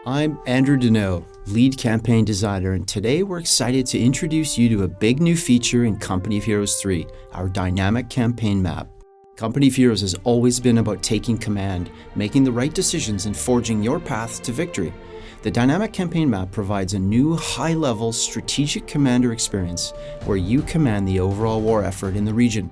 I'm Andrew Deneau, lead campaign designer, and today we're excited to introduce you to a big new feature in Company of Heroes 3, our dynamic campaign map. Company of Heroes has always been about taking command, making the right decisions, and forging your path to victory. The dynamic campaign map provides a new high-level strategic commander experience where you command the overall war effort in the region.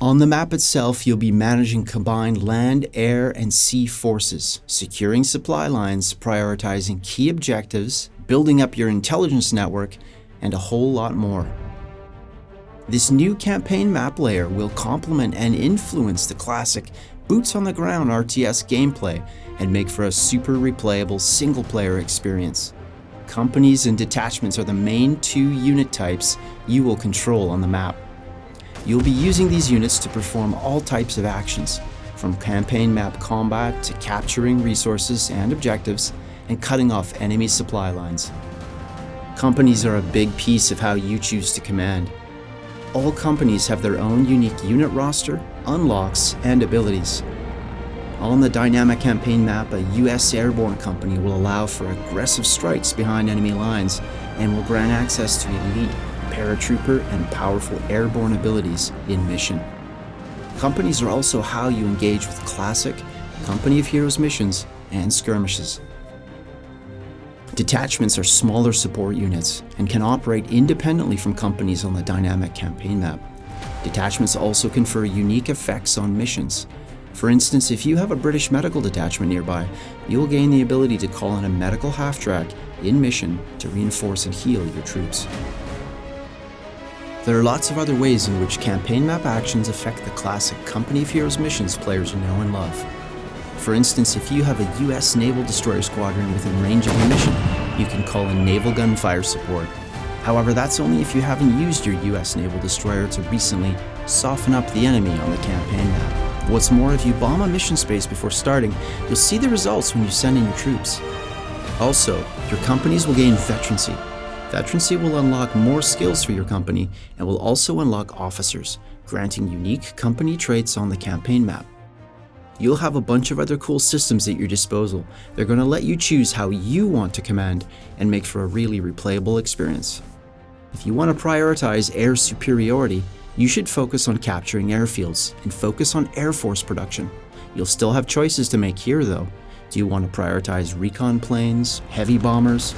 On the map itself, you'll be managing combined land, air, and sea forces, securing supply lines, prioritizing key objectives, building up your intelligence network, and a whole lot more. This new campaign map layer will complement and influence the classic boots-on-the-ground RTS gameplay and make for a super replayable single-player experience. Companies and detachments are the main two unit types you will control on the map. You'll be using these units to perform all types of actions, from campaign map combat to capturing resources and objectives and cutting off enemy supply lines. Companies are a big piece of how you choose to command. All companies have their own unique unit roster, unlocks, and abilities. On the dynamic campaign map, a US airborne company will allow for aggressive strikes behind enemy lines and will grant access to elite paratrooper and powerful airborne abilities in mission. Companies are also how you engage with classic Company of Heroes missions and skirmishes. Detachments are smaller support units and can operate independently from companies on the dynamic campaign map. Detachments also confer unique effects on missions. For instance, if you have a British medical detachment nearby, you'll gain the ability to call in a medical half-track in mission to reinforce and heal your troops. There are lots of other ways in which campaign map actions affect the classic Company of Heroes missions players know and love. For instance, if you have a US Naval Destroyer Squadron within range of your mission, you can call in naval gunfire support. However, that's only if you haven't used your US Naval Destroyer to recently soften up the enemy on the campaign map. What's more, if you bomb a mission space before starting, you'll see the results when you send in your troops. Also, your companies will gain veterancy. Veterancy will unlock more skills for your company and will also unlock officers, granting unique company traits on the campaign map. You'll have a bunch of other cool systems at your disposal. They're going to let you choose how you want to command and make for a really replayable experience. If you want to prioritize air superiority, you should focus on capturing airfields and focus on Air Force production. You'll still have choices to make here though. Do you want to prioritize recon planes, heavy bombers?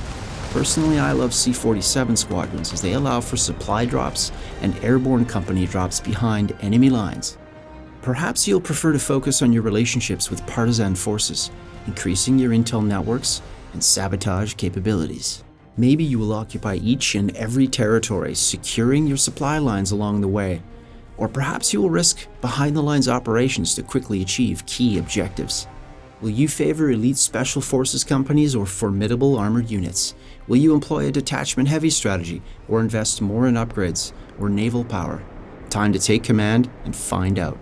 Personally, I love C-47 squadrons as they allow for supply drops and airborne company drops behind enemy lines. Perhaps you'll prefer to focus on your relationships with partisan forces, increasing your intel networks and sabotage capabilities. Maybe you will occupy each and every territory, securing your supply lines along the way. Or perhaps you will risk behind-the-lines operations to quickly achieve key objectives. Will you favor elite special forces companies or formidable armored units? Will you employ a detachment heavy strategy or invest more in upgrades or naval power? Time to take command and find out.